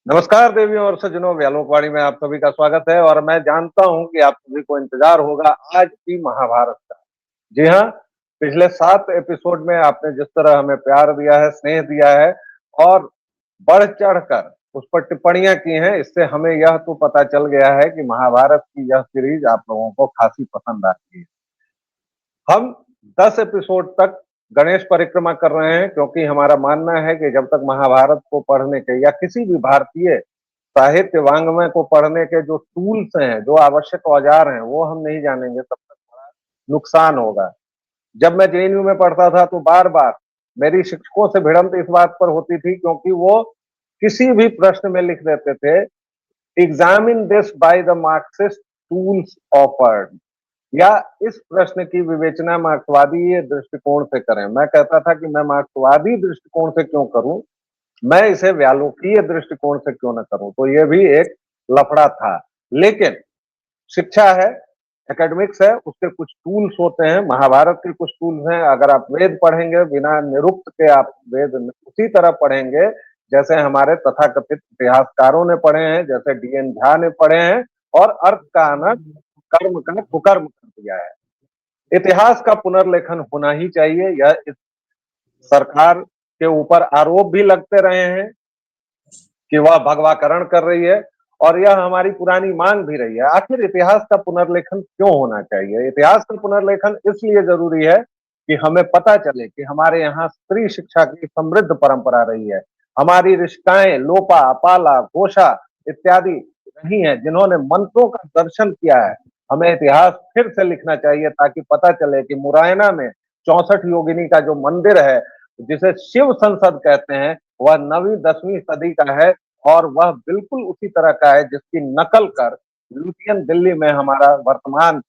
नमस्कार देवियों और सज्जनों, व्यालोकवाणी में आप सभी का स्वागत है और मैं जानता हूं कि आप सभी को इंतजार होगा आज की महाभारत का। जी हाँ, पिछले 7 एपिसोड में आपने जिस तरह हमें प्यार दिया है, स्नेह दिया है और बढ़-चढ़ कर उस पर टिप्पणियां की हैं, इससे हमें यह तो पता चल गया है कि महाभारत की यह सीरीज आप लोगों को खासी पसंद आती है। हम 10 एपिसोड तक गणेश परिक्रमा कर रहे हैं क्योंकि हमारा मानना है कि जब तक महाभारत को पढ़ने के या किसी भी भारतीय साहित्य वाङ्मय को पढ़ने के जो टूल्स हैं, जो आवश्यक औजार हैं, वो हम नहीं जानेंगे तब तक बड़ा नुकसान होगा। जब मैं जेएनयू में पढ़ता था तो बार-बार मेरी शिक्षकों से भिड़ंत इस बात पर होती थी क्योंकि वो किसी भी प्रश्न में लिख देते थे, examine this by the Marxist tools offered, या इस प्रश्न की विवेचना मार्क्सवादी दृष्टिकोण से करें। मैं कहता था कि मैं मार्क्सवादी दृष्टिकोण से क्यों करूं, मैं इसे व्यालोकीय दृष्टिकोण से क्यों न करूं। तो यह भी एक लफड़ा था। लेकिन शिक्षा है, एकेडमिक्स है, उसके कुछ टूल्स होते हैं। महाभारत के कुछ टूल्स हैं। अगर आप वेद पढ़ेंगे बिना निरुक्त के, आप वेद उसी तरह पढ़ेंगे जैसे हमारे तथाकथित इतिहासकारों ने पढ़े हैं, जैसे डीएन झा ने पढ़े हैं, और अर्थ का अनर्थ, कर्म का कुकर्म कर दिया है। इतिहास का पुनर्लेखन होना ही चाहिए। यह इस सरकार के ऊपर आरोप भी लगते रहे हैं कि वह भगवाकरण कर रही है, और यह हमारी पुरानी मांग भी रही है। आखिर इतिहास का पुनर्लेखन क्यों होना चाहिए? इतिहास का पुनर्लेखन इसलिए जरूरी है कि हमें पता चले कि हमारे यहाँ स्त्री शिक्षा की समृद्ध परंपरा रही है। हमारी ऋषिकाएं लोपा, अपाला, घोषा इत्यादि रही हैं, जिन्होंने मंत्रों का दर्शन किया है। हमें इतिहास फिर से लिखना चाहिए ताकि पता चले कि मुरैना में 64 योगिनी का जो मंदिर है, जिसे शिव संसद कहते हैं, वह 9वीं 10वीं सदी का है, और वह बिल्कुल उसी तरह का है जिसकी नकल कर लुटियन दिल्ली में हमारा वर्तमान,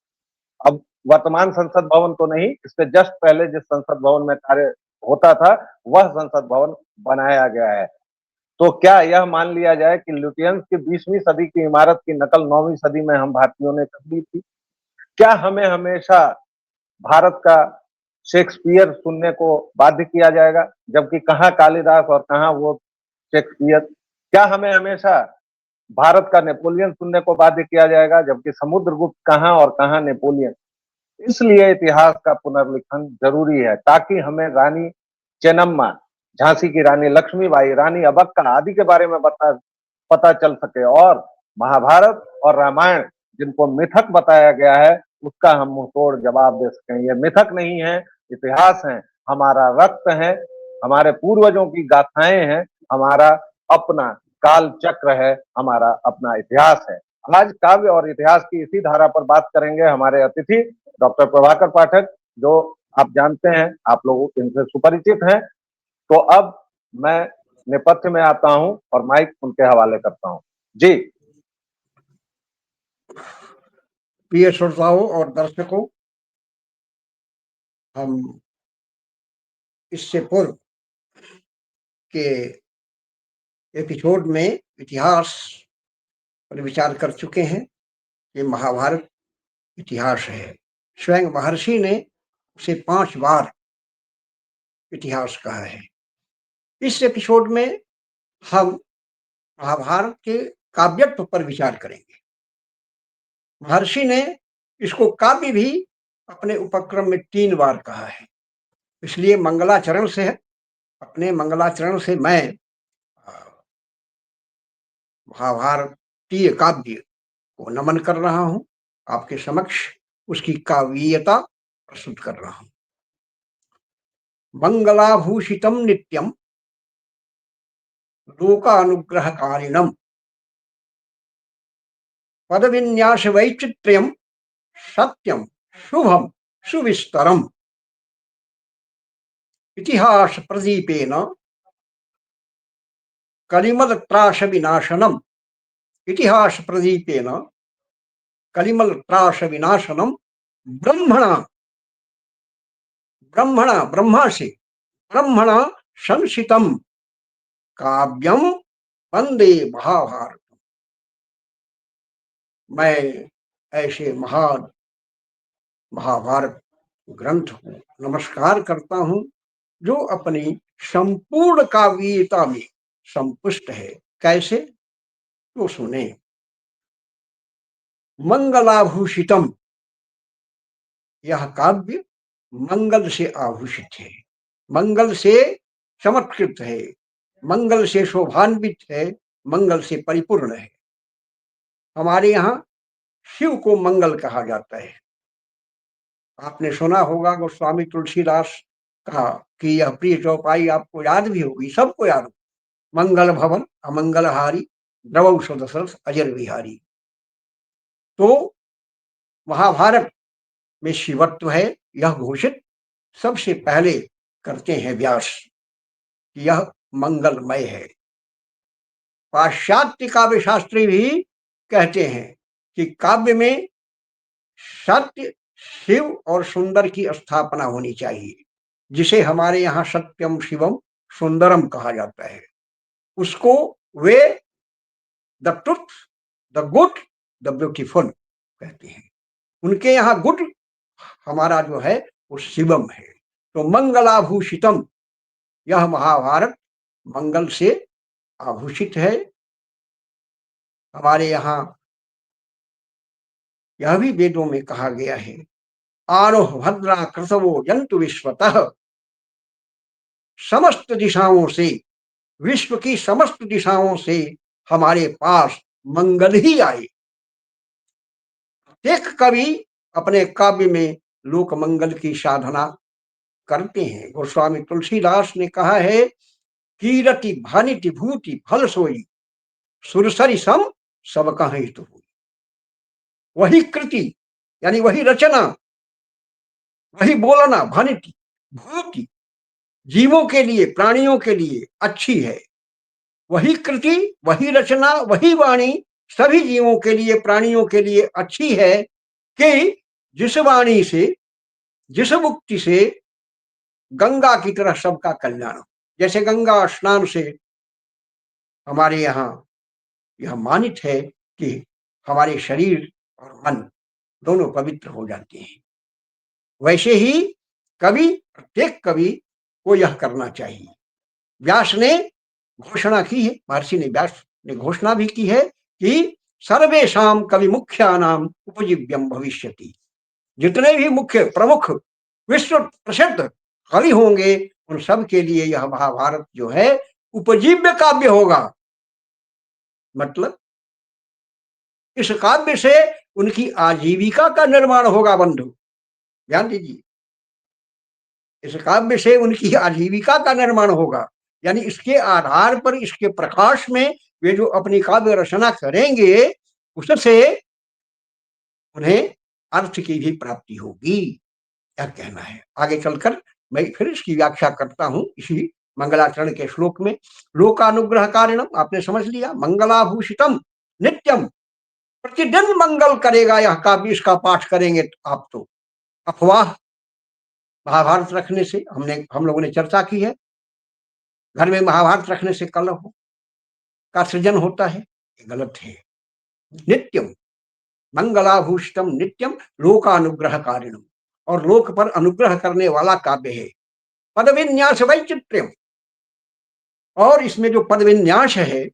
अब वर्तमान संसद भवन तो नहीं, इससे जस्ट पहले जिस संसद भवन में कार्य होता था, वह संसद भवन बनाया गया है। तो क्या यह मान लिया जाए कि लुटियंस की 20वीं सदी की इमारत की नकल 9वीं सदी में हम भारतीयों ने कर ली थी? क्या हमें हमेशा भारत का शेक्सपियर सुनने को बाध्य किया जाएगा, जबकि कहाँ कालिदास और कहाँ वो शेक्सपियर? क्या हमें हमेशा भारत का नेपोलियन सुनने को बाध्य किया जाएगा, जबकि समुद्रगुप्त कहाँ और कहाँ नेपोलियन? इसलिए इतिहास का पुनर्लिखन जरूरी है ताकि हमें रानी चेन्नम्मा, झांसी की रानी लक्ष्मीबाई, रानी अबक्का आदि के बारे में पता चल सके, और महाभारत और रामायण जिनको मिथक बताया गया है उसका हम मुंहतोड़ जवाब दे सकें। ये मिथक नहीं है, इतिहास है, हमारा रक्त है, हमारे पूर्वजों की गाथाएं हैं, हमारा अपना काल चक्र है, हमारा अपना इतिहास है। आज काव्य और इतिहास की इसी धारा पर बात करेंगे हमारे अतिथि डॉक्टर प्रभाकर पाठक, जो आप जानते हैं, आप लोग इनसे सुपरिचित हैं। तो अब मैं नेपथ्य में आता हूं और माइक उनके हवाले करता हूं। जी। प्रिय श्रोताओं और दर्शकों, हम इससे पूर्व के एपिसोड में इतिहास पर विचार कर चुके हैं कि महाभारत इतिहास है। स्वयं महर्षि ने उसे 5 बार इतिहास कहा है। इस एपिसोड में हम महाभारत के काव्यत्व पर विचार करेंगे। महर्षि ने इसको काव्य भी अपने उपक्रम में 3 बार कहा है। इसलिए मंगलाचरण से, अपने मंगलाचरण से मैं महाभारतीय काव्य को नमन कर रहा हूं, आपके समक्ष उसकी काव्यीयता प्रस्तुत कर रहा हूं। मंगलाभूषितम नित्यम लोकानुग्रहकारिणम पदविन्यास वैचित्र्यम सत्यम शुभम सुविस्तरम इतिहास प्रदीपेन कलिमल त्रास विनाशनम, इतिहास प्रदीपेन कलिमल त्रास विनाशनम ब्रह्मणा, ब्रह्मणा ब्रह्मा से, ब्रह्मणा संसितम काव्यम वंदे महाभारत। मैं ऐसे महान महाभारत ग्रंथ को नमस्कार करता हूं जो अपनी संपूर्ण काव्यता में संपुष्ट है। कैसे? तो सुने। मंगलाभूषितम, यह काव्य मंगल से आभूषित है, मंगल से चमत्कृत है, मंगल से शोभान्वित है, मंगल से परिपूर्ण है। हमारे यहाँ शिव को मंगल कहा जाता है। आपने सुना होगा गोस्वामी तुलसीदास का कि यह प्रिय चौपाई आपको याद भी होगी, सबको याद होगी। मंगल भवन अमंगलहारी, द्रवौषध सरस अजर विहारी। तो महाभारत में शिवत्व है, यह घोषित सबसे पहले करते हैं व्यास कि यह मंगलमय है। पाश्चात्य काव्य शास्त्री भी कहते हैं कि काव्य में सत्य, शिव और सुंदर की स्थापना होनी चाहिए, जिसे हमारे यहाँ सत्यम शिवम सुंदरम कहा जाता है। उसको way the truth, the good, the beautiful कहते हैं। उनके यहाँ गुड हमारा जो है वो शिवम है। तो मंगलाभूषितम, यह महाभारत मंगल से आभूषित है। हमारे यहाँ यह भी वेदों में कहा गया है, आरोह भद्रा कृतवो जंतु विश्वतः, समस्त दिशाओं से, विश्व की समस्त दिशाओं से हमारे पास मंगल ही आए। एक कवि अपने काव्य में लोक मंगल की साधना करते हैं। गोस्वामी तुलसीदास ने कहा है, कीरति भानिति भूति फल सोई, सुरसरी सम सब कहीं तो हुई। वही कृति यानी वही रचना, वही बोलना, भानिति भूति जीवों के लिए, प्राणियों के लिए अच्छी है। वही कृति, वही रचना, वही वाणी सभी जीवों के लिए, प्राणियों के लिए अच्छी है कि जिस वाणी से, जिस मुक्ति से गंगा की तरह सबका कल्याण हो। जैसे गंगा स्नान से हमारे यहाँ यह मानित है कि हमारे शरीर और मन दोनों पवित्र हो जाते हैं, वैसे ही कवि, प्रत्येक कवि को यह करना चाहिए। व्यास ने घोषणा की है, महर्षि ने, व्यास ने घोषणा भी की है कि सर्वेषां कवि मुख्यानाम उपजीव्यम भविष्यति। जितने भी मुख्य प्रमुख विश्व प्रसिद्ध कवि होंगे उन सब के लिए यह महाभारत जो है उपजीव्य काव्य होगा। मतलब इस काव्य से उनकी आजीविका का निर्माण होगा। बंधु ध्यान दीजिए, इस काव्य से उनकी आजीविका का निर्माण होगा, यानी इसके आधार पर, इसके प्रकाश में वे जो अपनी काव्य रचना करेंगे उससे उन्हें अर्थ की भी प्राप्ति होगी, यह कहना है। आगे चलकर मैं फिर इसकी व्याख्या करता हूं इसी मंगलाचरण के श्लोक में। लोकानुग्रह कारणम, आपने समझ लिया, मंगलाभूषितम नित्यम, प्रतिदिन मंगल करेगा यह काव्य। इसका पाठ करेंगे आप तो अफवाह महाभारत रखने से, हम लोगों ने चर्चा की है, घर में महाभारत रखने से कलह का सृजन होता है, ये गलत है। नित्यम मंगलाभूषितम नित्यम लोकानुग्रह कारिणम, और लोक पर अनुग्रह करने वाला काव्य है। पद विन्यास वैचित्र्यम, और इसमें जो पद विन्यास है,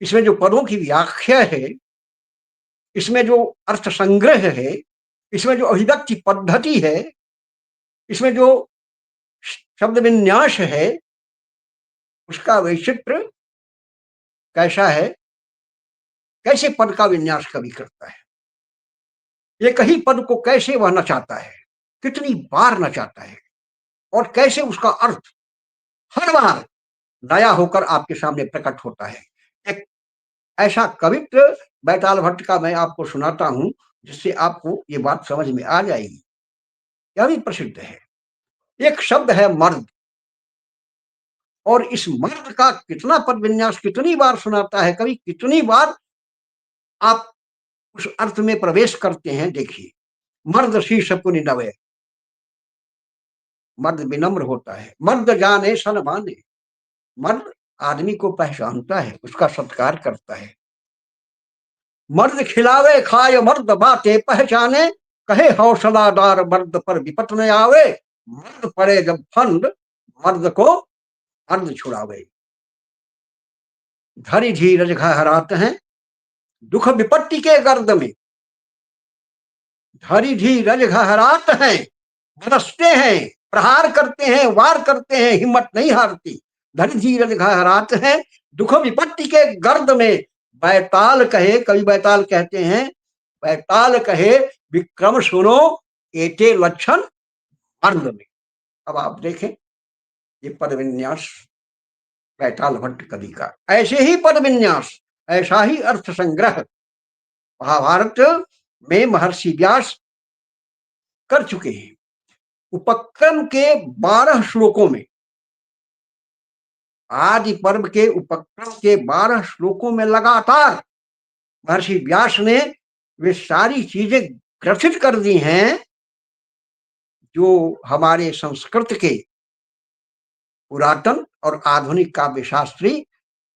इसमें जो पदों की व्याख्या है, इसमें जो अर्थ संग्रह है, इसमें जो अभिव्यक्ति पद्धति है, इसमें जो शब्द विन्यास है, उसका वैचित्र्य कैसा है, कैसे पद का विन्यास कवि करता है, एक ही पद को कैसे वह नचाता है, कितनी बार नचाता है, और कैसे उसका अर्थ हर बार नया होकर आपके सामने प्रकट होता है। एक ऐसा कवित्व बैताल भट्ट का मैं आपको सुनाता हूं, जिससे आपको ये बात समझ में आ जाएगी। यह भी प्रसिद्ध है। एक शब्द है मर्द, और इस मर्द का कितना पद विन्यास कितनी बार सुनाता है कवि, कितनी बार आप उस अर्थ में प्रवेश करते हैं। देखिए, मर्द शीर्ष पुनि नवे, मर्द विनम्र होता है, मर्द जाने सन माने, मर्द आदमी को पहचानता है, उसका सत्कार करता है। मर्द खिलावे खाए मर्द बातें पहचाने, कहे हौसलादार मर्द पर विपत न आवे, मर्द पड़े जब फंड मर्द को अर्ध छुड़ावे। धरि धीरज घहरात हैं दुख विपत्ति के गर्द में। धरि धीरज घहरात हैं, बरसते हैं, प्रहार करते हैं, वार करते हैं, हिम्मत नहीं हारती। धरि धीरज घहरात हैं दुख विपत्ति के गर्द में। बैताल कहे, कवि बैताल कहते हैं, बैताल कहे विक्रम सुनो एते लक्षण मर्द में। अब आप देखें ये पद विन्यास बैताल भट्ट कवि का, ऐसे ही पद विन्यास, ऐसा ही अर्थ संग्रह महाभारत में महर्षि व्यास कर चुके हैं। उपक्रम के 12 श्लोकों में, आदि पर्व के उपक्रम के 12 श्लोकों में लगातार महर्षि व्यास ने वे सारी चीजें ग्रथित कर दी हैं जो हमारे संस्कृत के पुरातन और आधुनिक काव्य शास्त्री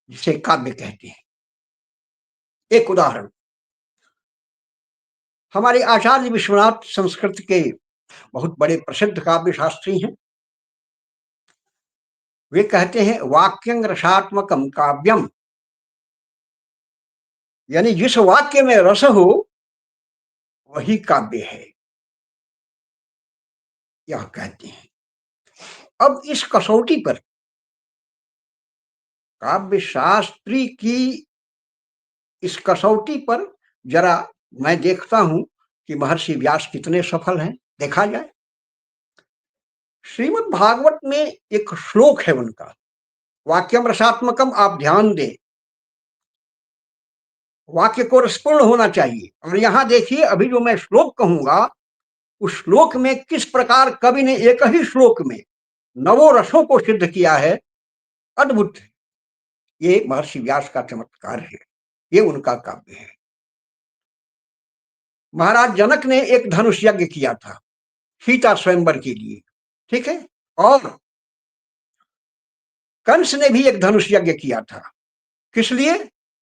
जिसे काव्य कहते हैं। एक उदाहरण, हमारे आचार्य विश्वनाथ संस्कृत के बहुत बड़े प्रसिद्ध काव्य शास्त्री हैं। वे कहते हैं वाक्यं रसात्मकम काव्यम, यानी जिस वाक्य में रस हो वही काव्य है, यह कहते हैं। अब इस कसौटी पर काव्य शास्त्री की इस कसौटी पर जरा मैं देखता हूं कि महर्षि व्यास कितने सफल हैं, देखा जाए। श्रीमद् भागवत में एक श्लोक है उनका, वाक्यम रसात्मकम, आप ध्यान दें, वाक्य को रसपूर्ण होना चाहिए। और यहां देखिए अभी जो मैं श्लोक कहूंगा उस श्लोक में किस प्रकार कवि ने एक ही श्लोक में नवों रसों को सिद्ध किया है, अद्भुत है। ये महर्षि व्यास का चमत्कार है, ये उनका काव्य है। महाराज जनक ने एक धनुष यज्ञ किया था सीता स्वयंवर के लिए, ठीक है, और कंस ने भी एक धनुष यज्ञ किया था, किस लिए?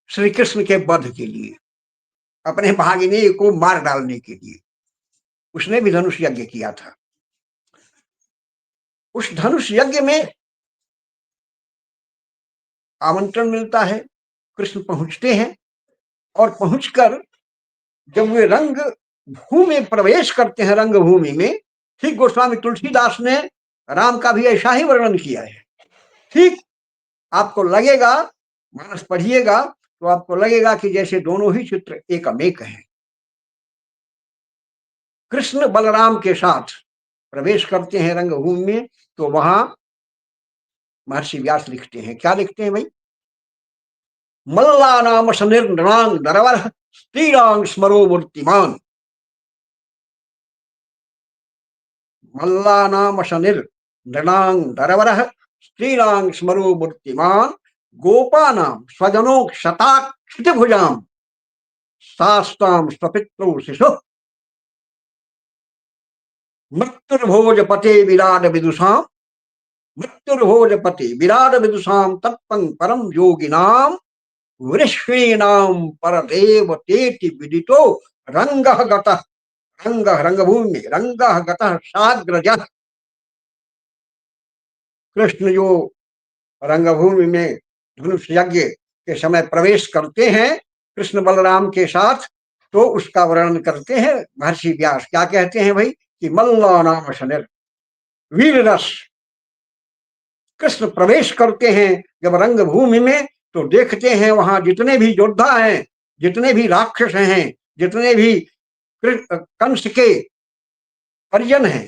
श्री कृष्ण के वध के लिए, अपने भागिनी को मार डालने के लिए उसने भी धनुष यज्ञ किया था। उस धनुष यज्ञ में आमंत्रण मिलता है, कृष्ण पहुंचते हैं और पहुंचकर जब वे रंग भूमि में प्रवेश करते हैं, रंगभूमि में, ठीक गोस्वामी तुलसीदास ने राम का भी ऐसा ही वर्णन किया है। ठीक आपको लगेगा, मानस पढ़िएगा तो आपको लगेगा कि जैसे दोनों ही चित्र एकमेक हैं। कृष्ण बलराम के साथ प्रवेश करते हैं रंगभूमि में, तो वहां महर्षि व्यास लिखते हैं, क्या लिखते हैं भाई? मल्ला नाम सनिर्णांग नरवर स्त्रीरांग स्मरो मूर्तिमान। मल्ला नाम सनिर्णांग नरवर स्त्रीरांग स्मरो मूर्तिमान। गोपानाम स्वजनों शताक्षित भुजाम शास्ताम स्वपित्रो शिशु। मृत्युर्भोजपते विराट विदुषाम, मृत्युर्भोजपते विराट विदुषाम तत्पं परम योगिनाम वृष्णीनाम परदेव तेति विदितो रंगः गतः। रंगः रंगभूमि में, रंगः गतः साग्रजः। कृष्ण जो रंगभूमि में धनुष यज्ञ के समय प्रवेश करते हैं कृष्ण बलराम के साथ, तो उसका वर्णन करते हैं महर्षि व्यास। क्या कहते हैं भाई? कि मल्ला नाम शनिर, वीर रस। कृष्ण प्रवेश करते हैं जब रंगभूमि में, तो देखते हैं वहां जितने भी योद्धा हैं, जितने भी राक्षस हैं, जितने भी कंस के परिजन हैं,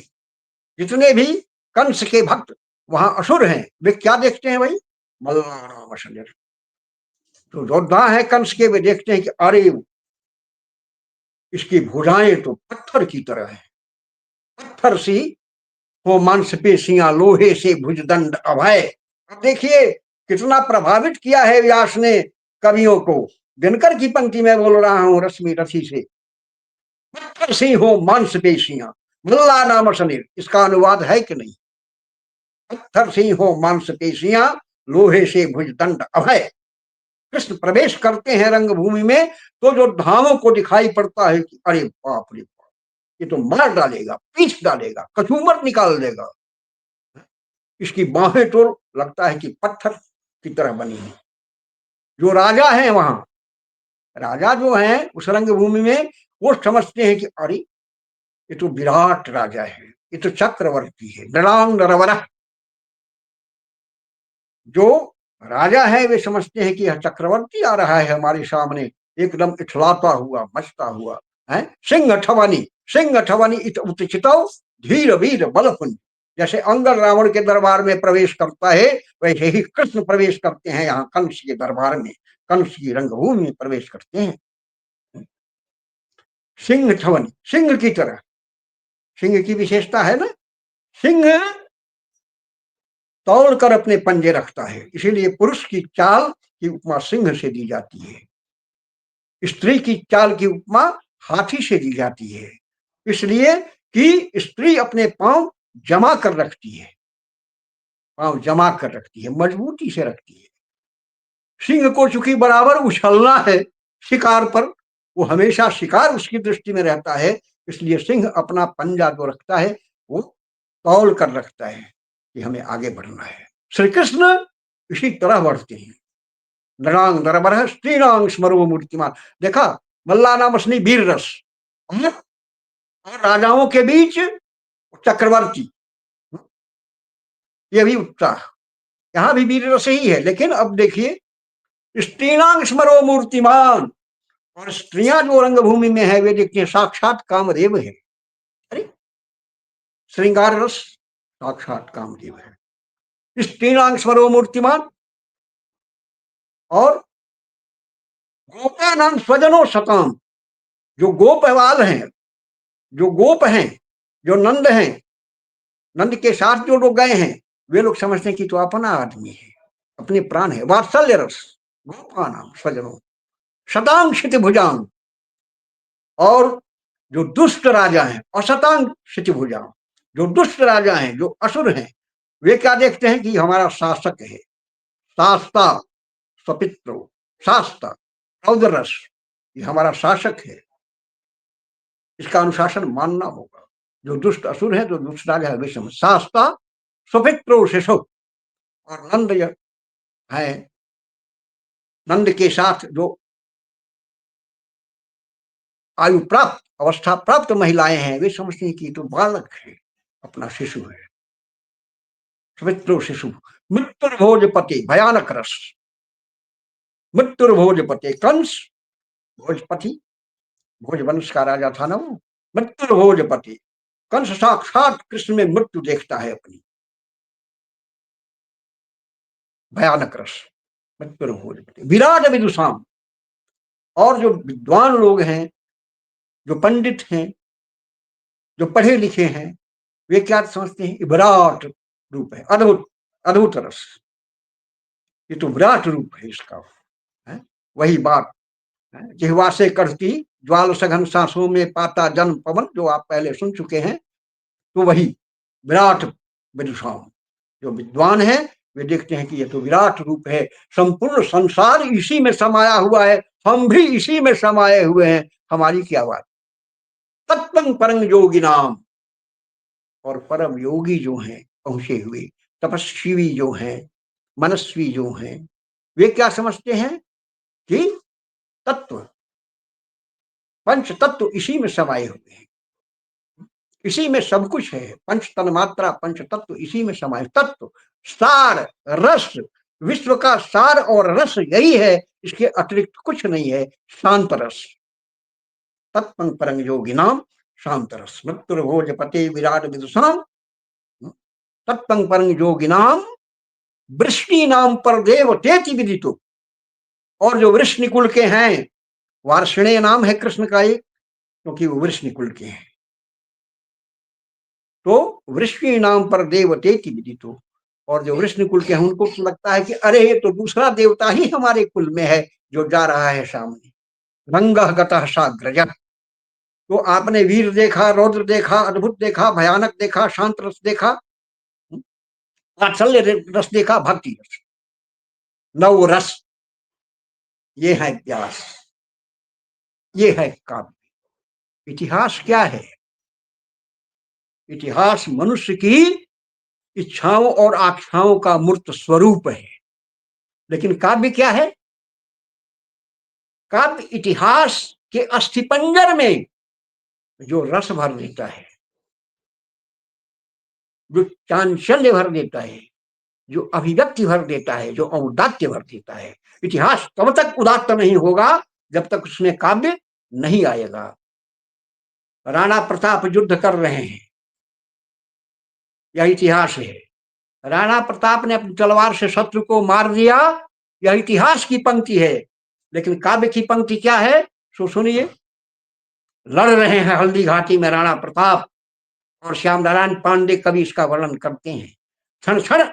जितने भी कंस के भक्त वहां असुर हैं, वे क्या देखते हैं भाई? मल्ला नाम शनिर। तो योद्धा है कंस के, वे देखते हैं कि अरे इसकी भुजाएं तो पत्थर की तरह है, पत्थर सी हो मांसपेशियां, लोहे से भुजदंड अभय। अब देखिए कितना प्रभावित किया है व्यास ने कवियों को। दिनकर की पंक्ति में बोल रहा हूं रश्मि रथी से, पत्थर सी हो मांसपेशियां मल्ला नाम शनिर। इसका अनुवाद है कि नहीं? पत्थर सी हो मांसपेशियां लोहे से भुजदंड अभय। कृष्ण प्रवेश करते हैं रंगभूमि में, तो जो धामों को दिखाई पड़ता है कि अरे बाप रे बाप, ये तो मार डालेगा, पीस डालेगा, कचूमर निकाल देगा। इसकी बाहें तो लगता है कि पत्थर की तरह बनी है। जो राजा हैं वहां, राजा जो हैं उस रंगभूमि में, वो समझते हैं कि अरे ये तो विराट राजा है, ये तो चक्रवर्ती है, नरांग नरवरः। जो राजा है वे समझते हैं कि यह चक्रवर्ती आ रहा है हमारे सामने, एकदम इठलाता हुआ, मचता हुआ है। सिंह ठवनी इत उत्चितौ धीर वीर बलकुन। जैसे अंगद रावण के दरबार में प्रवेश करता है, वैसे ही कृष्ण प्रवेश करते हैं यहाँ कंस के दरबार में, कंस की रंगभूमि में प्रवेश करते हैं। सिंह ठवनी, सिंह की तरह, सिंह की विशेषता है ना, सिंह तोड़कर अपने पंजे रखता है, इसीलिए पुरुष की चाल की उपमा सिंह से दी जाती है, स्त्री की चाल की उपमा हाथी से दी जाती है, इसलिए कि स्त्री अपने पांव जमा कर रखती है, पांव जमा कर रखती है, मजबूती से रखती है। सिंह को चूंकि बराबर उछलना है शिकार पर, वो हमेशा शिकार उसकी दृष्टि में रहता है, इसलिए सिंह अपना पंजा जो रखता है वो तौल कर रखता है कि हमें आगे बढ़ना है। श्री कृष्ण इसी तरह बढ़ते हैं। नरांग नरबरः स्त्रीणांग स्मरो मूर्तिमान। देखा, मल्ला नाम असली वीर रस, और राजाओं के बीच चक्रवर्ती, ये भी उत्साह, यहां भी वीर रस ही है। लेकिन अब देखिए, स्त्रीणांग स्मरो मूर्तिमान, और स्त्रियां जो रंगभूमि में है वे देखिए साक्षात कामदेव है। अरे, श्रृंगार रस साक्षात कामदेव है। स्त्रीणांग स्मरो मूर्तिमान, और गोपानां स्वजनो सताम, जो गोपवाल हैं, जो गोप हैं, जो नंद हैं, नंद के साथ जो लोग गए हैं, वे लोग समझते हैं कि तो अपना आदमी है, अपने प्राण है। वात्सल्य रस गोपानां स्वजनो शतांग क्षितिभुजांग, और जो दुष्ट राजा हैं, असतांग क्षितिभुजांग, जो दुष्ट राजा हैं, जो असुर हैं, वे क्या देखते हैं कि हमारा शासक है, शास्ता स्वपित्रो, शास्ता रौद्ररस, ये हमारा शासक है, इसका अनुशासन मानना होगा। जो दुष्ट असुर है, जो दुष्ट राजा है, विषम शास्ता स्वपित्रो शिशु, और नंद है, नंद के साथ जो आयु प्राप्त, अवस्था प्राप्त महिलाएं हैं, वे समझते हैं कि तो बालक है, अपना शिशु है। स्वपित्रो शिशु मृत्युर्भोजपति, भयानक रस, मृत्युर्भोजपति, कंस भोजपति, भोजवंश का राजा था ना वो, मृत्युर्भोजपति, कंस साक्षात कृष्ण में मृत्यु देखता है अपनी, भयानक रस, मृत्युर्भोजपति। विराट विदुषाम, और जो विद्वान लोग हैं, जो पंडित हैं, जो पढ़े लिखे हैं, वे क्या समझते हैं, विराट रूप है, अद्भुत अद्भुत रस, ये तो विराट रूप है इसका है? वही बात है, जिह्वा से करती ज्वाल सघन सांसों में पाता जन्म पवन, जो आप पहले सुन चुके हैं। तो वही विराट विदुषाम, जो विद्वान है वे देखते हैं कि ये तो विराट रूप है, संपूर्ण संसार इसी में समाया हुआ है, हम भी इसी में समाये हुए हैं, हमारी क्या बात। तत्वं परम योगी नाम, और परम योगी जो हैं पहुंचे हुए, तपस्वी जो हैं, मनस्वी जो हैं, वे क्या समझते हैं कि तत्व, पंच तत्व इसी में समाये हुए हैं, इसी में सब कुछ है, पंच तन मात्रा पंच तत्व इसी में समाये। तत्व सार रस, विश्व का सार और रस यही है, इसके अतिरिक्त कुछ नहीं है, शांत रस। तत्पं परम योगी नाम शांत रस, मृत्युर्भोजपते विराट विदुषाम, तत्पं परम योगी नाम वृष्णि नाम पर देव तेति विदितो, और जो वृष्णि कुल के हैं, वार्षणेय नाम है कृष्ण का एक, क्योंकि वो वृष्णि कुल के हैं, तो वृष्णि नाम पर देव तेति विदितो, और जो वृष्णि कुल के हैं उनको तो लगता है कि अरे ये तो दूसरा देवता ही हमारे कुल में है जो जा रहा है सामने, रंगः गतः साग्रजः। तो आपने वीर देखा, रौद्र देखा, अद्भुत देखा, भयानक देखा, शांत रस देखा, वात्सल्य रस देखा, भक्ति रस, नव रस, ये है व्यास, ये है काव्य। इतिहास क्या है? इतिहास मनुष्य की इच्छाओं और आकांक्षाओं का मूर्त स्वरूप है। लेकिन काव्य क्या है? काव्य इतिहास के अस्थिपंजर में जो रस भर देता है, जो चांचल्य भर देता है, जो अभिव्यक्ति भर देता है, जो औदात्य भर देता है। इतिहास तब तक उदात्त नहीं होगा जब तक उसमें काव्य नहीं आएगा। राणा प्रताप युद्ध कर रहे हैं, यह इतिहास है। राणा प्रताप ने अपनी तलवार से शत्रु को मार दिया, यह इतिहास की पंक्ति है। लेकिन काव्य की पंक्ति क्या है, सो सुनिए। लड़ रहे हैं हल्दी घाटी में राणा प्रताप, और श्याम नारायण पांडे कवि इसका वर्णन करते हैं। क्षण क्षण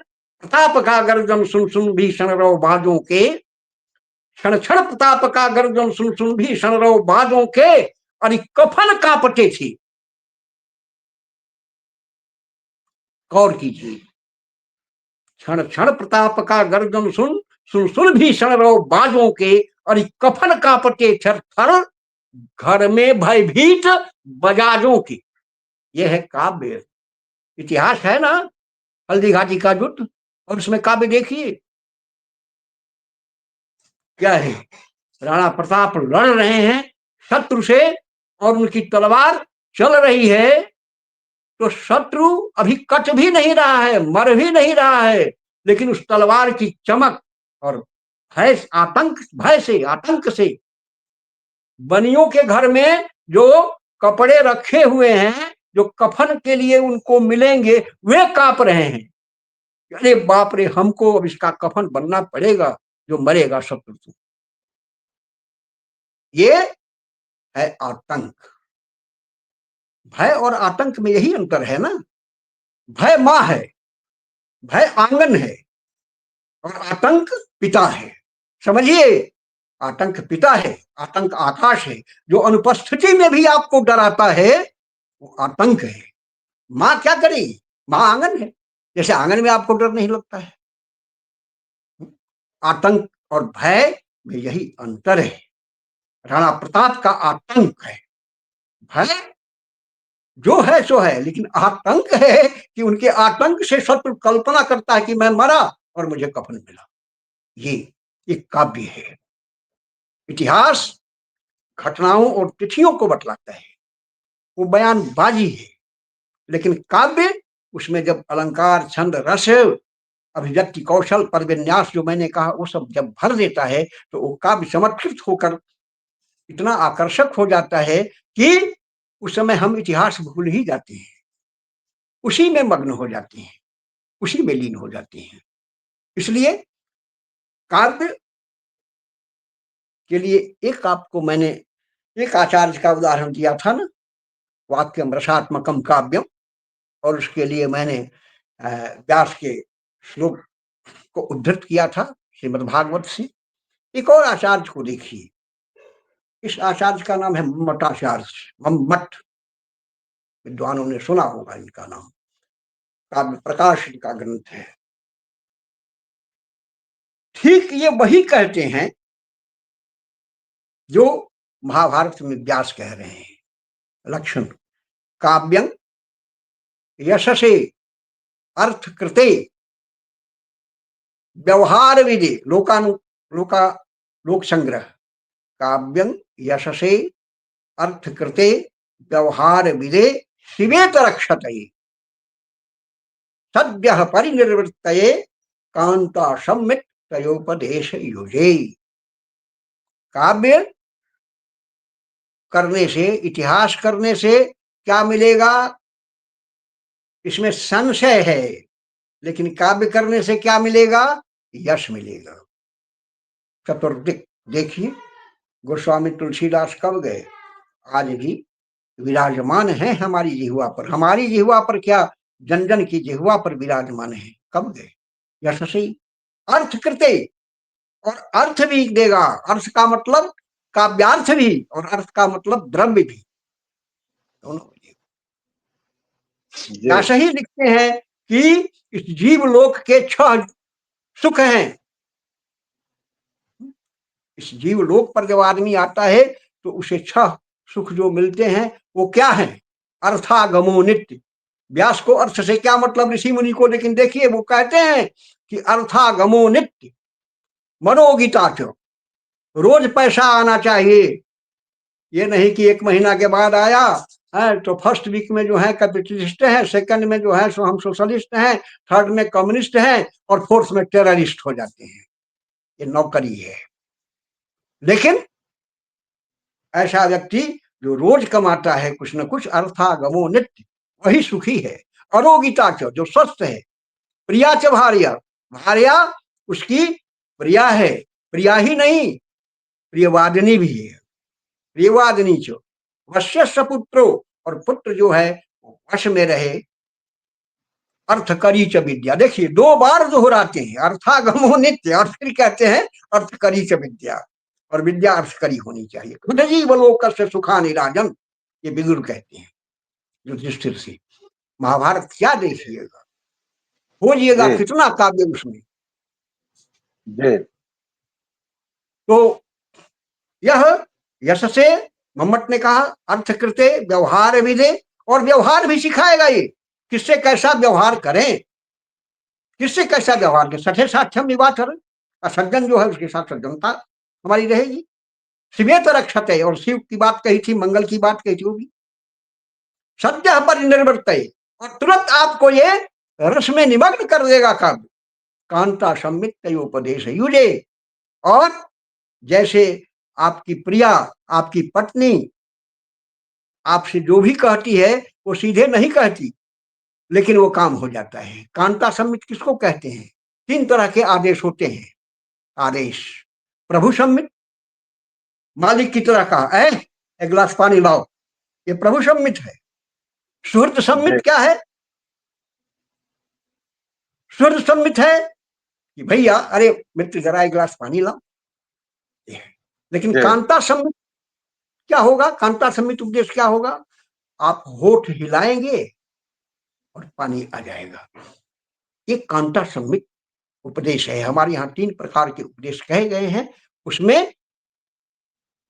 प्रताप का गर्जन सुन सुन भीषण रहो बाजों के, क्षण क्षण प्रताप का गर्जन सुन सुन भीषण रहो बाजों के, और कफन कांपते थे। गौर कीजिए, क्षण क्षण प्रताप का गर्जन सुन सुन सुन भीषण रहो बाजों के, और कफन कांपते थर थर घर में भयभीत बजाजों की। यह है काव्य। इतिहास है ना हल्दी घाटी का युद्ध, और उसमें काव्य देखिए क्या है। राणा प्रताप लड़ रहे हैं शत्रु से, और उनकी तलवार चल रही है, तो शत्रु अभी कट भी नहीं रहा है, मर भी नहीं रहा है, लेकिन उस तलवार की चमक और भय आतंक से बनियों के घर में जो कपड़े रखे हुए हैं, जो कफन के लिए उनको मिलेंगे, वे कांप रहे हैं। अरे बाप रे, हमको अब इसका कफन बनना पड़ेगा, जो मरेगा शत्रु से। ये है आतंक। भय और आतंक में यही अंतर है ना। भय मां है, भय आंगन है, और आतंक पिता है। समझिए, आतंक पिता है, आतंक आकाश है। जो अनुपस्थिति में भी आपको डराता है, वो आतंक है। मां क्या करेगी, मां आंगन है, जैसे आंगन में आपको डर नहीं लगता है। आतंक और भय में यही अंतर है। राणा प्रताप का आतंक है, भय जो है सो है, लेकिन आतंक है कि उनके आतंक से शत्रु कल्पना करता है कि मैं मरा और मुझे कफन मिला। ये एक काव्य है। इतिहास घटनाओं और तिथियों को बतलाता है, वो बयानबाजी है। लेकिन काव्य, उसमें जब अलंकार, छंद, रस, अभिव्यक्ति कौशल, पर विन्यास जो मैंने कहा, वो सब जब भर देता है, तो वो काव्य समर्पित होकर इतना आकर्षक हो जाता है कि उस समय हम इतिहास भूल ही जाते हैं, उसी में मग्न हो जाते हैं, उसी में लीन हो जाते हैं। इसलिए काव्य के लिए एक आपको मैंने एक आचार्य का उदाहरण दिया था ना, वाक्यम रसात्मकम काव्यम, और उसके लिए मैंने व्यास के श्लोक को उद्धृत किया था श्रीमद् भागवत से। एक और आचार्य को देखिए, इस आचार्य का नाम है मम्मटाचार्य। मम्मट, विद्वानों ने सुना होगा इनका नाम। काव्य प्रकाश इनका ग्रंथ है। ठीक ये वही कहते हैं जो महाभारत में व्यास कह रहे हैं। लक्षण काव्यं यशसे अर्थ कृते व्यवहार विदे लोक संग्रह। काव्यं यशसे अर्थ कृते व्यवहार विदे शिवेत रक्षतये सद्यः परिनिर्वृत्तये कांता सम्मित तयोपदेश युजे। काव्य करने से, इतिहास करने से क्या मिलेगा, इसमें संशय है। लेकिन काव्य करने से क्या मिलेगा, यश मिलेगा। चतुर्दिक देखिए, गोस्वामी तुलसीदास कब गए, आज भी विराजमान है हमारी जिह्वा पर। हमारी जिह्वा पर क्या, जन जन की जिह्वा पर विराजमान है। कब गए, यश से। अर्थ कृते, और अर्थ भी देगा। अर्थ का मतलब काव्यार्थ भी, और अर्थ का मतलब द्रव्य भी, दोनों। ऐसा ही लिखते हैं कि इस जीव लोक के 6 सुख हैं। इस जीव लोक पर जब आदमी आता है, तो उसे 6 सुख जो मिलते हैं, वो क्या है, अर्थागमो नित्य। व्यास को अर्थ से क्या मतलब ऋषि मुनि को, लेकिन देखिए वो कहते हैं कि अर्थागमो नित्य मनोगीता च, रोज पैसा आना चाहिए, ये नहीं कि 1 महीना के बाद आया है तो फर्स्ट वीक में जो है कैपिटलिस्ट है, सेकंड में जो है सो हम सोशलिस्ट हैं, थर्ड में कम्युनिस्ट हैं और फोर्थ में टेररिस्ट हो जाते हैं। ये नौकरी है। लेकिन ऐसा व्यक्ति जो रोज कमाता है कुछ न कुछ, अर्थागमो नित्य, वही सुखी है। अरोगिता च, जो स्वस्थ है। प्रिया च भार्या, भार्या उसकी प्रिया है, प्रिया ही नहीं प्रियवादिनी भी है। प्रियवादिनी च वश्य सपुत्रो, और पुत्र जो है वश में रहे। अर्थकरी च विद्या, देखिए 2 बार दोहराते हैं, अर्थागमो नित्य और फिर कहते हैं अर्थकरी च विद्या, और विद्या अर्थकरी होनी चाहिए। खुद जीवलोक से सुखानि राजन, ये विदुर कहते हैं युधिष्ठिर से। महाभारत क्या देखिएगा, खोजिएगा जी कितना काव्य उसमें। जी तो यह यश से मम्मट ने कहा अर्थकृते व्यवहार विदे, और व्यवहार भी सिखाएगा ये, किससे कैसा व्यवहार करें, किससे कैसा व्यवहार करें। सठे साध्यम निवाचर, सज्जन जो है उसके साथ सज्जनता हमारी रहेगी। शिवेत रक्षते, और शिव की बात कही थी, मंगल की बात कही थी, वो भी सत्य पर निर्वर्त, और तुरंत आपको ये रस में निमग्न कर देगा। कब कांता सम्मित उपदेश युजे, और जैसे आपकी प्रिया, आपकी पत्नी आपसे जो भी कहती है वो सीधे नहीं कहती, लेकिन वो काम हो जाता है। कांता सम्मित किसको कहते हैं? 3 तरह के आदेश होते हैं। आदेश प्रभु सम्मित, मालिक की तरह कहा, एक गिलास पानी लाओ, ये प्रभु सम्मित है। सुहृद जी सम्मित क्या है? सुहृद सम्मित है कि भैया अरे मित्र जरा 1 गिलास पानी लाओ। लेकिन जी कांता सम्मित क्या होगा? कांता सम्मित उपदेश क्या होगा? आप होठ हिलाएंगे और पानी आ जाएगा। ये कांता सम्मित उपदेश है। हमारे यहाँ 3 प्रकार के उपदेश कहे गए हैं। उसमें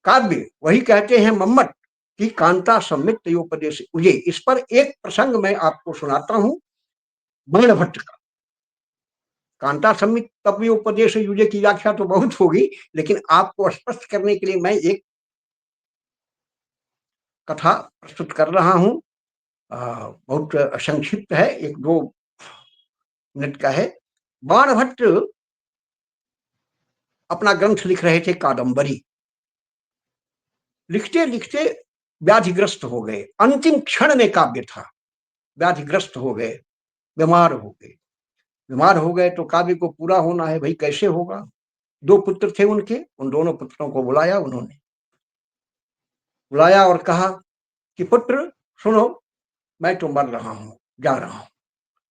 काव्य वही कहते हैं मम्मट कि कांता सम्मित तयोपदेश उजे। इस पर एक प्रसंग मैं आपको सुनाता हूं, बाणभट्ट का। कांता सम्मित तपोपदेश युजे की व्याख्या तो बहुत होगी, लेकिन आपको स्पष्ट करने के लिए मैं एक कथा प्रस्तुत कर रहा हूं। बहुत संक्षिप्त है, 1-2 मिनट का है। बाणभट्ट अपना ग्रंथ लिख रहे थे कादंबरी। लिखते लिखते व्याधिग्रस्त हो गए। अंतिम क्षण में काव्य था, व्याधिग्रस्त हो गए, बीमार हो गए। बीमार हो गए तो काव्य को पूरा होना है, भाई कैसे होगा। 2 पुत्र थे उनके, उन दोनों पुत्रों को बुलाया उन्होंने। बुलाया और कहा कि पुत्र सुनो, मैं तो मर रहा हूं, जा रहा हूं,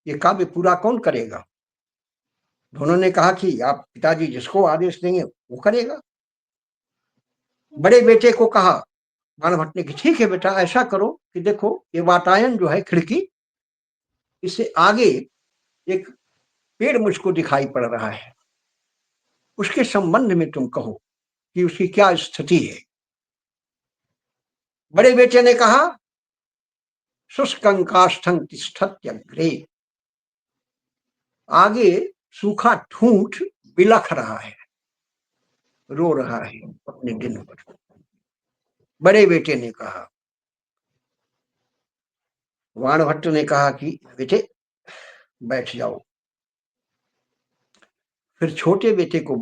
ये काव्य पूरा कौन करेगा? दोनों ने कहा कि आप पिताजी जिसको आदेश देंगे वो करेगा। बड़े बेटे को कहा बाणभट्ट ने कि ठीक है बेटा, ऐसा करो कि देखो ये वातायन जो है खिड़की, इससे आगे एक पेड़ मुझको दिखाई पड़ रहा है, उसके संबंध में तुम कहो कि उसकी क्या स्थिति है। बड़े बेटे ने कहा शुष्कं काष्ठं तिष्ठत्यग्रे, आगे सूखा ठूंठ बिलख रहा है, रो रहा है अपने दिन पर। बड़े बेटे ने कहा, बाणभट्ट ने कहा कि बेटे बैठ जाओ। फिर छोटे बेटे को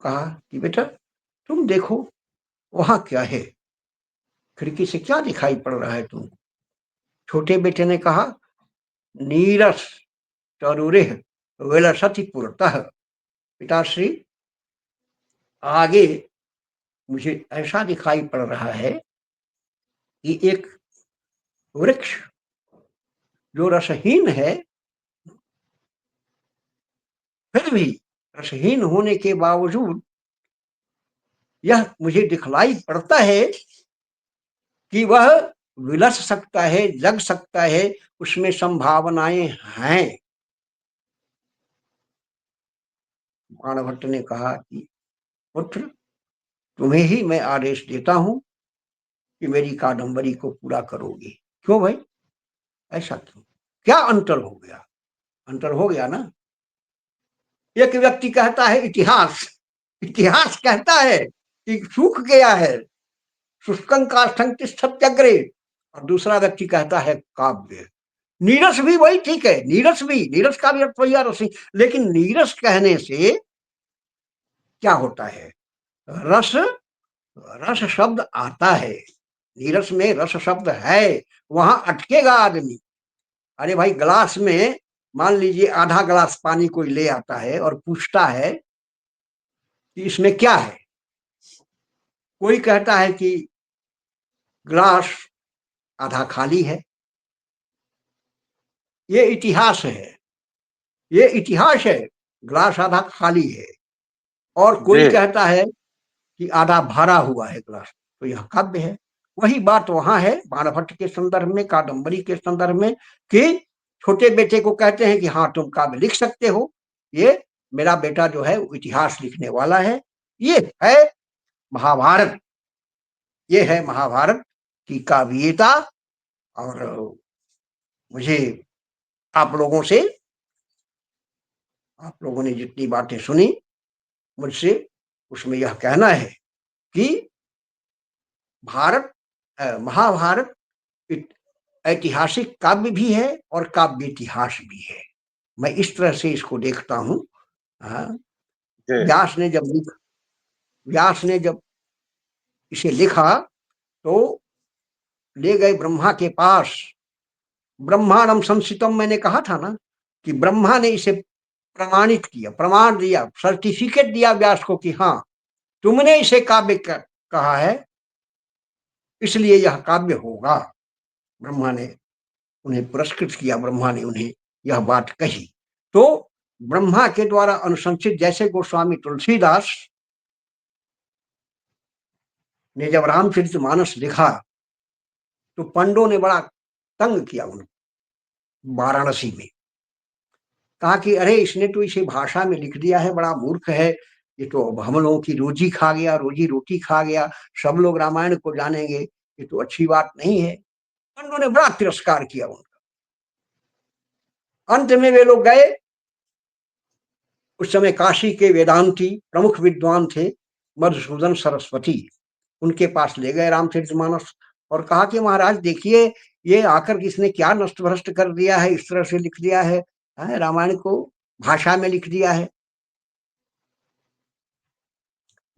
कहा कि बेटा तुम देखो वहां क्या है, खिड़की से क्या दिखाई पड़ रहा है तुमको? छोटे बेटे ने कहा नीरस तरुरे विलसति पुरतः, पिताश्री आगे मुझे ऐसा दिखाई पड़ रहा है कि एक वृक्ष जो रसहीन है, फिर भी रसहीन होने के बावजूद यह मुझे दिखलाई पड़ता है कि वह विलस सकता है, जग सकता है, उसमें संभावनाएं हैं। बाणभट्ट ने कहा कि पुत्र तुम्हें ही मैं आदेश देता हूं कि मेरी कादंबरी को पूरा करोगे। क्यों भाई, ऐसा क्यों? क्या अंतर हो गया? अंतर हो गया ना। एक व्यक्ति कहता है इतिहास, इतिहास कहता है कि सूख गया है, शुष्कं काष्ठं तिष्ठत्यग्रे, और दूसरा व्यक्ति कहता है काव्य। नीरस भी वही ठीक है, नीरस का भी अर्थ वही है रसी, लेकिन नीरस कहने से क्या होता है? रस, रस शब्द आता है, नीरस में रस शब्द है, वहां अटकेगा आदमी। अरे भाई, ग्लास में मान लीजिए आधा ग्लास पानी कोई ले आता है और पूछता है कि इसमें क्या है। कोई कहता है कि ग्लास आधा खाली है। ये इतिहास है, ये इतिहास है, ग्लास आधा खाली है। और कोई जी कहता है कि आधा भरा हुआ है ग्लास, तो यह काव्य है। वही बात वहां है बाणभट्ट के संदर्भ में, कादम्बरी के संदर्भ में, कि छोटे बेटे को कहते हैं कि हाँ तुम काव्य लिख सकते हो, ये मेरा बेटा जो है वो इतिहास लिखने वाला है। ये है महाभारत, ये है महाभारत की काव्यता। और मुझे आप लोगों से, आप लोगों ने जितनी बातें सुनी मुझसे, उसमें यह कहना है कि भारत, महाभारत ऐतिहासिक काव्य भी है और काव्य इतिहास भी है। मैं इस तरह से इसको देखता हूँ। हाँ, जी व्यास ने जब व्यास ने जब इसे लिखा तो ले गए ब्रह्मा के पास। ब्रह्मांडम संसितम, मैंने कहा था ना कि ब्रह्मा ने इसे प्रमाणित किया, प्रमाण दिया, सर्टिफिकेट दिया व्यास को कि हाँ तुमने इसे काव्य कहा है, इसलिए यह काव्य होगा। ब्रह्मा ने उन्हें पुरस्कृत किया, ब्रह्मा ने उन्हें यह बात कही। तो ब्रह्मा के द्वारा अनुशंसित, जैसे गोस्वामी तुलसीदास ने जब रामचरितमानस लिखा तो पंडों ने बड़ा तंग किया उनको वाराणसी में। कहा कि अरे इसने तो इसे भाषा में लिख दिया है, बड़ा मूर्ख है, ये तो अब हम लोगों की रोजी खा गया, रोजी रोटी खा गया, सब लोग रामायण को जानेंगे, ये तो अच्छी बात नहीं है। पंडों ने बड़ा तिरस्कार किया उनका। अंत में वे लोग गए, उस समय काशी के वेदांती प्रमुख विद्वान थे मधुसूदन सरस्वती, उनके पास ले गए रामचरितमानस और कहा कि महाराज देखिए, ये आकर किसने क्या नष्ट भ्रष्ट कर दिया है, इस तरह से लिख दिया है, रामायण को भाषा में लिख दिया है।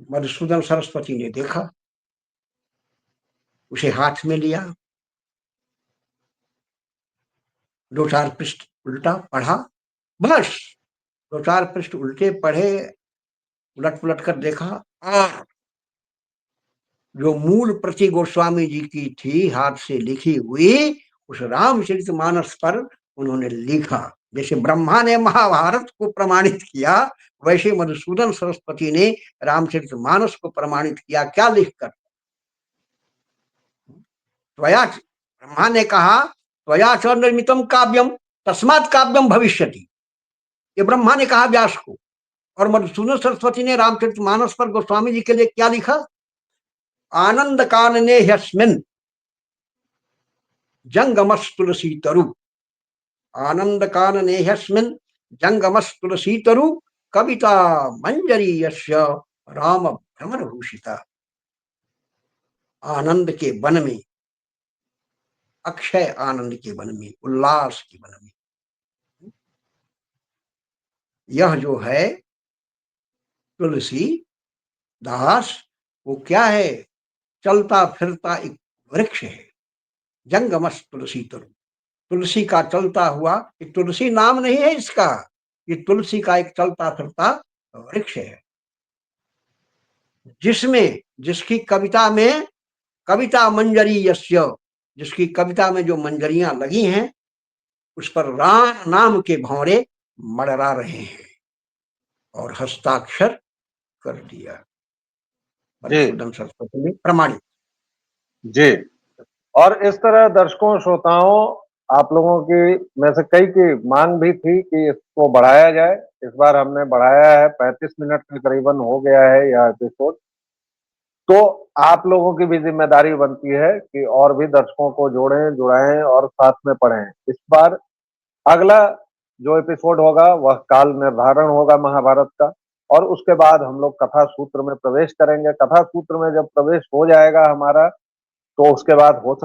मधुसूदन सरस्वती ने देखा, उसे हाथ में लिया, दो चार पृष्ठ उल्टा पढ़ा, बस दो चार पृष्ठ उल्टे पढ़े, उलट पुलट कर देखा, और जो मूल प्रति गोस्वामी जी की थी हाथ से लिखी हुई, उस रामचरितमानस पर उन्होंने लिखा। जैसे ब्रह्मा ने महाभारत को प्रमाणित किया, वैसे मधुसूदन सरस्वती ने रामचरितमानस को प्रमाणित किया। क्या लिखकर? त्वया, ब्रह्मा ने कहा त्वया च निर्मितम काव्यम तस्मात् काव्यम भविष्यति, ये ब्रह्मा ने कहा व्यास को। और मधुसूदन सरस्वती ने रामचरितमानस पर गोस्वामी जी के लिए क्या लिखा? आनंद कानने ह्यस्मिन् जंगमस् तुलसी तरु, आनंद कानने ह्यस्मिन् जंगमस् तुलसी तरु, कविता मंजरी यस्य राम भ्रमर भूषिता। आनंद के वन में, अक्षय आनंद के वन में, उल्लास के वन में, यह जो है तुलसी दास, वो क्या है? चलता फिरता एक वृक्ष है। जंगमस तुलसी तरु, तुलसी का चलता हुआ, ये तुलसी नाम नहीं है इसका, ये तुलसी का एक चलता फिरता वृक्ष है, जिसमें, जिसकी कविता में, कविता मंजरी यस्य, जिसकी कविता में जो मंजरियां लगी हैं उस पर राम नाम के भंवरे मड़रा रहे हैं। और हस्ताक्षर कर दिया जी मधुसूदन सरस्वती ने प्रमाणित। जी। और इस तरह दर्शकों श्रोताओं, आप लोगों की में से कई की मांग भी थी कि इसको बढ़ाया जाए। इस बार हमने बढ़ाया है, 35 मिनट का करीबन हो गया है यह एपिसोड। तो आप लोगों की भी जिम्मेदारी बनती है कि और भी दर्शकों को जोड़ें, जुड़ाएं और साथ में पढ़ें। इस बार अगला जो एपिसोड होगा वह काल निर्धारण होगा महाभारत का। और उसके बाद हम लोग कथा सूत्र में प्रवेश करेंगे। कथा सूत्र में जब प्रवेश हो जाएगा हमारा, तो उसके बाद हो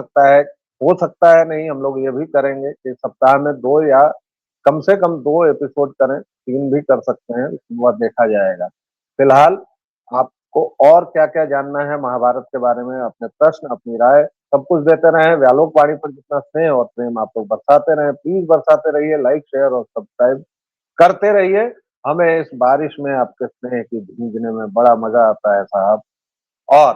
सकता है नहीं, हम लोग ये भी करेंगे कि सप्ताह में 2 या कम से कम 2 एपिसोड करें, 3 भी कर सकते हैं, वह देखा जाएगा। फिलहाल आपको और क्या-क्या जानना है महाभारत के बारे में, अपने प्रश्न, अपनी राय सब कुछ देते रहें। व्यालोक वाणी पर जितना स्नेह और प्रेम आप लोग बरसाते रहें, प्लीज़ बरसाते रहिए, लाइक, शेयर और सब्सक्राइब करते रहिए। हमें इस बारिश में आपके स्नेह की भीगने में बड़ा मज़ा आता है साहब। और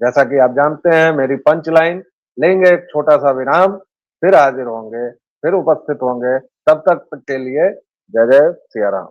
जैसा कि आप जानते हैं मेरी पंच लाइन, लेंगे एक छोटा-सा विराम, फिर हाज़िर होंगे, फिर उपस्थित होंगे। तब तक के लिए जय जय सिया राम।